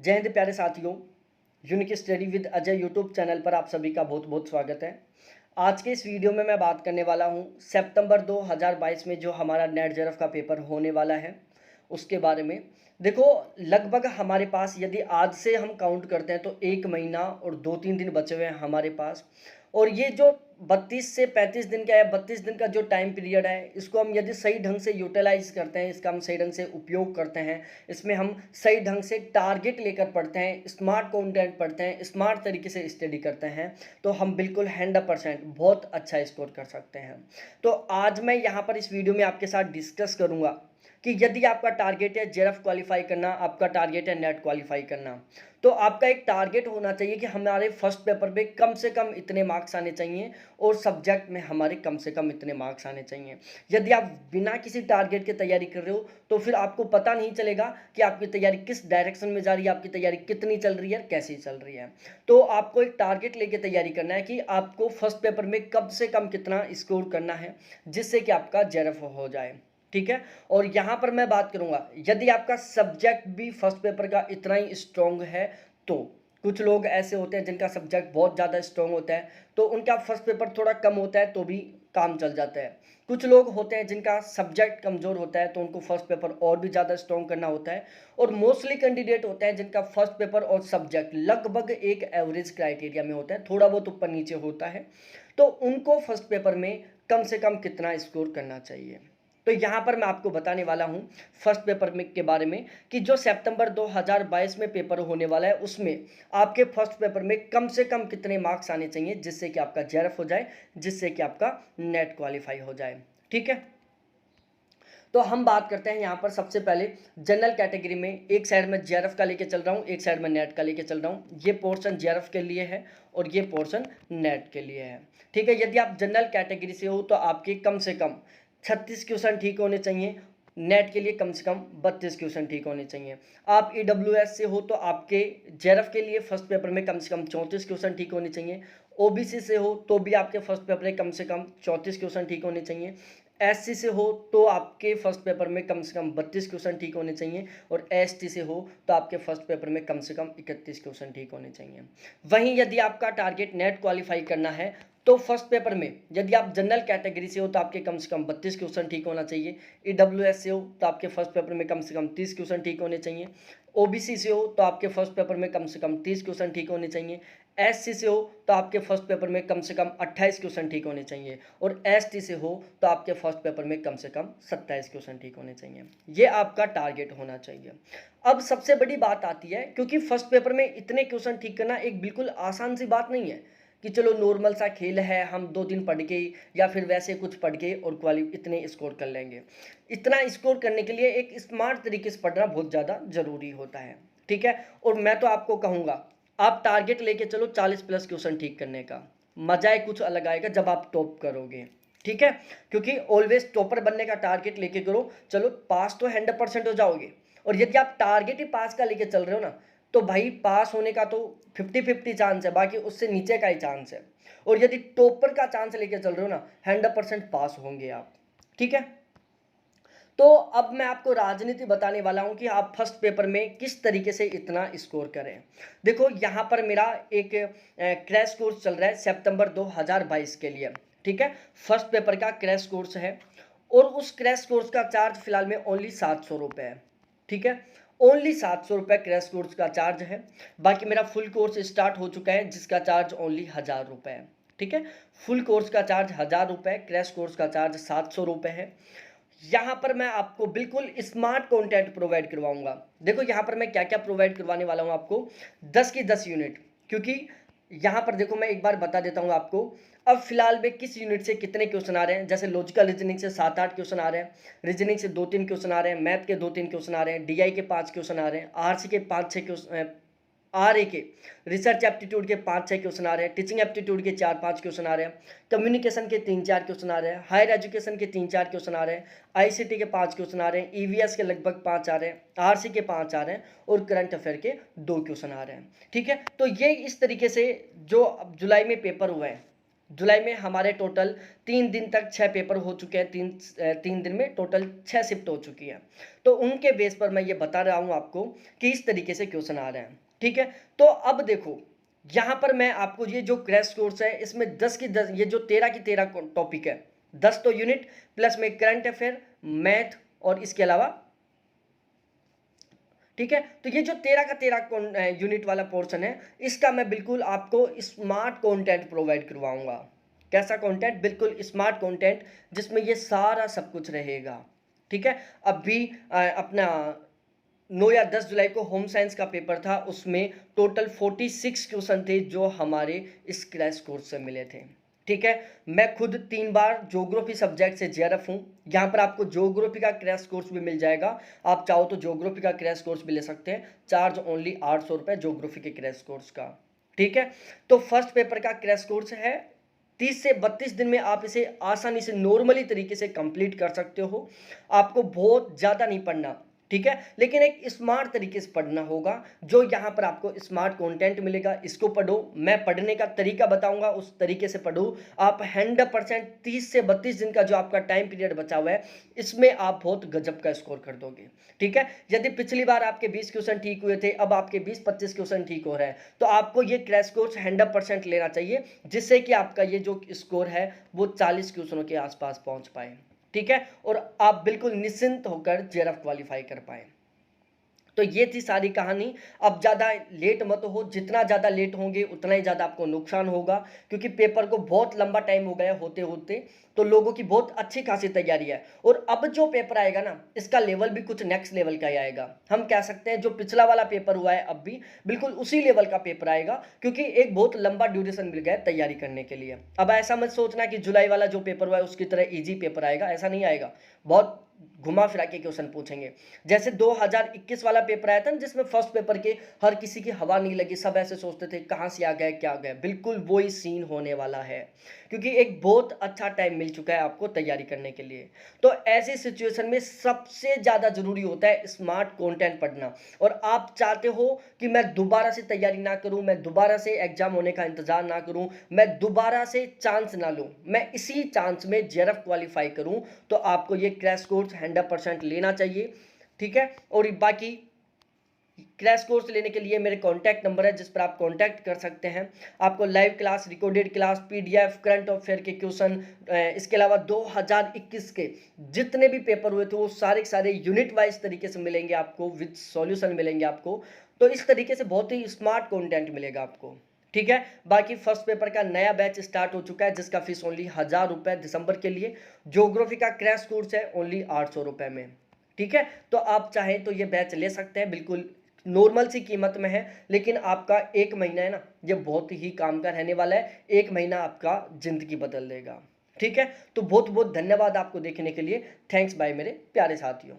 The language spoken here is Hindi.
जय हिंद प्यारे साथियों। Unique study with Ajay YouTube channel पर आप सभी का बहुत बहुत स्वागत है। आज के इस वीडियो में मैं बात करने वाला हूं सितंबर 2022 में जो हमारा नेट जेआरएफ का पेपर होने वाला है उसके बारे में। देखो, लगभग हमारे पास यदि आज से हम काउंट करते हैं तो 1 महीना और 2-3 दिन बचे हुए हैं हमारे पास। और ये जो 32 से 35 दिन का है, 32 दिन का जो टाइम पीरियड है, इसको हम यदि सही ढंग से यूटिलाइज करते हैं, इसका हम सही ढंग से उपयोग करते हैं, इसमें हम सही ढंग से टारगेट लेकर पढ़ते हैं, स्मार्ट कंटेंट पढ़ते हैं, स्मार्ट तरीके से स्टडी करते हैं, तो हम बिल्कुल 100% बहुत अच्छा स्कोर कर सकते हैं। तो आज मैं यहाँ पर इस वीडियो में आपके साथ डिस्कस करूँगा कि यदि आपका टारगेट है जेआरएफ क्वालिफाई करना, आपका टारगेट है नेट क्वालिफाई करना, तो आपका एक टारगेट होना चाहिए कि हमारे फर्स्ट पेपर में कम से कम इतने मार्क्स आने चाहिए और सब्जेक्ट में हमारे कम से कम इतने मार्क्स आने चाहिए। यदि आप बिना किसी टारगेट की तैयारी कर रहे हो तो फिर आपको पता नहीं चलेगा कि आपकी तैयारी किस डायरेक्शन में जा रही है, आपकी तैयारी कितनी चल रही है, कैसी चल रही है। तो आपको एक टारगेट लेके तैयारी करना है कि आपको फर्स्ट पेपर में कम से कम कितना स्कोर करना है जिससे कि आपका जेआरएफ हो जाए। ठीक है। और यहाँ पर मैं बात करूँगा यदि आपका सब्जेक्ट भी फर्स्ट पेपर का इतना ही स्ट्रॉन्ग है तो कुछ लोग ऐसे होते हैं जिनका सब्जेक्ट बहुत ज़्यादा स्ट्रॉन्ग होता है तो उनका फर्स्ट पेपर थोड़ा कम होता है तो भी काम चल जाता है। कुछ लोग होते हैं जिनका सब्जेक्ट कमज़ोर होता है तो उनको फर्स्ट पेपर और भी ज़्यादा स्ट्रॉन्ग करना होता है। और मोस्टली कैंडिडेट होते हैं जिनका फर्स्ट पेपर और सब्जेक्ट लगभग एक एवरेज क्राइटेरिया में होता है, थोड़ा बहुत ऊपर नीचे होता है, तो उनको फर्स्ट पेपर में कम से कम कितना स्कोर करना चाहिए। तो यहाँ पर मैं आपको बताने वाला हूँ फर्स्ट पेपर में के बारे में कि जो सितंबर 2022 में पेपर होने वाला है उसमें आपके फर्स्ट पेपर में कम से कम कितने मार्क्स आने चाहिए जिससे कि आपका जेआरएफ हो जाए, जिससे कि आपका नेट क्वालिफाई हो जाए। ठीक है। तो हम बात करते हैं यहाँ पर सबसे पहले जनरल कैटेगरी में। एक साइड में जेआरएफ का लेके चल रहा हूँ, एक साइड में नेट का लेके चल रहा हूँ। ये पोर्शन जेआरएफ के लिए है और ये पोर्शन नेट के लिए है। ठीक है। यदि आप जनरल कैटेगरी से हो तो आपके कम से कम 36 क्वेश्चन ठीक होने चाहिए, नेट के लिए कम से कम 32 क्वेश्चन ठीक होने चाहिए। आप ईडब्ल्यूएस से हो तो आपके जेआरएफ के लिए फर्स्ट पेपर में कम से कम 34 क्वेश्चन ठीक होने चाहिए। ओबीसी से हो तो भी आपके फर्स्ट पेपर में कम से कम 34 क्वेश्चन ठीक होने चाहिए। एससी से हो तो आपके फर्स्ट पेपर में कम से कम 32 क्वेश्चन ठीक होने चाहिए और एसटी से हो तो आपके फर्स्ट पेपर में कम से कम 31 क्वेश्चन ठीक होने चाहिए। वहीं यदि आपका टारगेट नेट क्वालिफाई करना है तो फर्स्ट पेपर में यदि आप जनरल कैटेगरी से हो तो आपके कम से कम 32 क्वेश्चन ठीक होना चाहिए। ईडब्ल्यूएस से हो तो आपके फर्स्ट पेपर में कम से कम 30 क्वेश्चन ठीक होने चाहिए। ओबीसी से हो तो आपके फर्स्ट पेपर में कम से कम 30 क्वेश्चन ठीक होने चाहिए। एससी से हो तो आपके फर्स्ट पेपर में कम से कम 28 क्वेश्चन ठीक होने चाहिए और एसटी से हो तो आपके फर्स्ट पेपर में कम से कम 27 क्वेश्चन ठीक होने चाहिए। ये आपका टारगेट होना चाहिए। अब सबसे बड़ी बात आती है, क्योंकि फर्स्ट पेपर में इतने क्वेश्चन ठीक करना एक बिल्कुल आसान सी बात नहीं है कि चलो नॉर्मल सा खेल है, हम 2 दिन पढ़ के या फिर वैसे कुछ पढ़ के और इतने स्कोर कर लेंगे। इतना स्कोर करने के लिए एक स्मार्ट तरीके से पढ़ना बहुत ज़्यादा ज़रूरी होता है। ठीक है। और मैं तो आपको कहूँगा आप टारगेट लेके चलो 40+ क्वेश्चन ठीक करने का, मजा ही कुछ अलग आएगा जब आप टॉप करोगे। ठीक है। क्योंकि ऑलवेज टॉपर बनने का टारगेट लेके करो, चलो पास तो 100% हो जाओगे। और यदि आप टारगेट ही पास का लेके चल रहे हो ना तो भाई पास होने का तो 50-50 चांस है, बाकी उससे नीचे का ही चांस है। और यदि टॉपर का चांस लेके चल रहे हो ना 100% पास होंगे आप। ठीक है। तो अब मैं आपको राजनीति बताने वाला हूं कि आप फर्स्ट पेपर में किस तरीके से इतना स्कोर करें। देखो, यहाँ पर मेरा एक क्रैश कोर्स चल रहा है सितंबर 2022 के लिए। ठीक है। फर्स्ट पेपर का क्रैश कोर्स है और उस क्रैश कोर्स का चार्ज फिलहाल में ओनली 700 रुपये है। ठीक है। ओनली 700 रुपये क्रैश कोर्स का चार्ज है। बाकी मेरा फुल कोर्स स्टार्ट हो चुका है जिसका चार्ज ओनली 1000 रुपये है। ठीक है। फुल कोर्स का चार्ज 1000 रुपये, क्रैश कोर्स का चार्ज 700 रुपये है। यहाँ पर मैं आपको बिल्कुल स्मार्ट कंटेंट प्रोवाइड करवाऊंगा। देखो, यहाँ पर मैं क्या क्या प्रोवाइड करवाने वाला हूँ आपको, 10 की 10 यूनिट। क्योंकि यहाँ पर देखो मैं एक बार बता देता हूँ आपको अब फिलहाल में किस यूनिट से कितने क्वेश्चन आ रहे हैं। जैसे लॉजिकल रीजनिंग से 7-8 क्वेश्चन आ रहे हैं, रीजनिंग से 2-3 क्वेश्चन आ रहे हैं, मैथ के 2-3 क्वेश्चन आ रहे हैं, डीआई के 5 क्वेश्चन आ रहे हैं, आरसी के 5-6 क्वेश्चन, आरए के रिसर्च एप्टीट्यूड के 5-6 क्वेश्चन आ रहे हैं, टीचिंग एप्टीट्यूड के 4-5 क्वेश्चन आ रहे हैं, कम्युनिकेशन के 3-4 क्वेश्चन आ रहे हैं, हायर एजुकेशन के 3-4 क्वेश्चन आ रहे हैं, आईसीटी के 5 क्वेश्चन आ रहे हैं, ईवीएस के लगभग 5 आ रहे हैं, आरसी के 5 आ रहे हैं और करंट अफेयर के 2 क्वेश्चन आ रहे हैं। ठीक है। तो ये इस तरीके से जो अब जुलाई में पेपर हुए हैं जुलाई में हमारे टोटल 3 दिन तक 6 पेपर हो चुके हैं, 3 दिन में टोटल 6 शिफ्ट हो चुकी हैं। तो उनके बेस पर मैं ये बता रहा हूँ आपको कि इस तरीके से क्वेश्चन आ रहे हैं, ठीक है। तो अब देखो यहाँ पर मैं आपको ये जो क्रैश कोर्स है इसमें 10 की 10, ये जो 13 की 13 टॉपिक है, 10 तो यूनिट प्लस में करंट अफेयर, मैथ और इसके अलावा, ठीक है। तो ये जो 13 का 13 यूनिट वाला पोर्शन है, इसका मैं बिल्कुल आपको स्मार्ट कंटेंट प्रोवाइड करवाऊंगा। कैसा कंटेंट? बिल्कुल स्मार्ट कंटेंट जिसमें ये सारा सब कुछ रहेगा, ठीक है। अभी अपना 9 या 10 जुलाई को होम साइंस का पेपर था, उसमें टोटल 46 क्वेश्चन थे जो हमारे इस क्रैश कोर्स से मिले थे, ठीक है। मैं खुद 3 बार ज्योग्राफी सब्जेक्ट से जेआरएफ हूँ। यहाँ पर आपको ज्योग्राफी का क्रैश कोर्स भी मिल जाएगा, आप चाहो तो ज्योग्राफी का क्रैश कोर्स भी ले सकते हैं। चार्ज ओनली 800 रुपये ज्योग्राफी के क्रैश कोर्स का, ठीक है। तो फर्स्ट पेपर का क्रैश कोर्स है, 30 से 32 दिन में आप इसे आसानी से नॉर्मली तरीके से कंप्लीट कर सकते हो। आपको बहुत ज़्यादा नहीं पढ़ना, ठीक है, लेकिन एक स्मार्ट तरीके से पढ़ना होगा। जो यहाँ पर आपको स्मार्ट कंटेंट मिलेगा, इसको पढ़ो। मैं पढ़ने का तरीका बताऊंगा, उस तरीके से पढ़ो। आप 100% 30 से 32 दिन का जो आपका टाइम पीरियड बचा हुआ है, इसमें आप बहुत गजब का स्कोर कर दोगे, ठीक है। यदि पिछली बार आपके 20 क्वेश्चन ठीक हुए थे, अब आपके 20-25 क्वेश्चन ठीक हो रहे हैं, तो आपको ये क्रैश कोर्स 100% लेना चाहिए, जिससे कि आपका ये जो स्कोर है वो 40 क्वेश्चनों के आसपास पहुंच पाए, ठीक है, और आप बिल्कुल निश्चिंत होकर जेआरएफ क्वालिफाई कर पाए। तो ये थी सारी कहानी। अब ज़्यादा लेट मत हो, जितना ज़्यादा लेट होंगे उतना ही ज़्यादा आपको नुकसान होगा, क्योंकि पेपर को बहुत लंबा टाइम हो गया होते होते, तो लोगों की बहुत अच्छी खासी तैयारी है। और अब जो पेपर आएगा ना, इसका लेवल भी कुछ नेक्स्ट लेवल का ही आएगा। हम कह सकते हैं जो पिछला वाला पेपर हुआ है अब भी बिल्कुल उसी लेवल का पेपर आएगा, क्योंकि एक बहुत लंबा ड्यूरेशन मिल गया है तैयारी करने के लिए। अब ऐसा मत सोचना कि जुलाई वाला जो पेपर हुआ है उसकी तरह ईजी पेपर आएगा, ऐसा नहीं आएगा। बहुत घुमा फिरा के क्वेश्चन पूछेंगे। जैसे 2021 वाला पेपर आया था ना, जिसमें फर्स्ट पेपर के हर किसी की हवा नहीं लगी, सब ऐसे सोचते थे कहाँ से आ गए क्या आ गए, बिल्कुल वही सीन होने वाला है, क्योंकि एक बहुत अच्छा टाइम मिल चुका है आपको तैयारी करने के लिए। तो ऐसी सिचुएशन में सबसे ज़्यादा जरूरी होता है स्मार्ट कंटेंट पढ़ना। और आप चाहते हो कि मैं दोबारा से तैयारी ना करूं, मैं दोबारा से एग्जाम होने का इंतजार ना करूं, मैं दोबारा से चांस ना लूं, मैं इसी चांस में जेआरएफ क्वालिफाई करूं, तो आपको ये क्रैश कोर्स 100% लेना चाहिए, ठीक है। और बाकी क्रैश कोर्स लेने के लिए मेरे कॉन्टैक्ट नंबर है, जिस पर आप कॉन्टैक्ट कर सकते हैं। आपको live class, recorded class, PDF, current affair के क्वेश्चन, इसके अलावा 2021 के जितने भी पेपर हुए थे वो सारे के सारे यूनिट वाइज तरीके से मिलेंगे आपको, विद सॉल्यूशन मिलेंगे आपको। तो इस तरीके से बहुत ही स्मार्ट कंटेंट मिलेगा आपको, ठीक है। बाकी फर्स्ट पेपर का नया बैच स्टार्ट हो चुका है, जिसका फीस ओनली 1000 रुपये दिसंबर के लिए। ज्योग्राफी का क्रैश कोर्स है ओनली 800 रुपये में, ठीक है। तो आप चाहें तो ये बैच ले सकते हैं, बिल्कुल नॉर्मल सी कीमत में है, लेकिन आपका 1 महीना है ना, ये बहुत ही काम का रहने वाला है। 1 महीना आपका जिंदगी बदल देगा, ठीक है। तो बहुत बहुत धन्यवाद आपको देखने के लिए। थैंक्स बाय मेरे प्यारे साथियों।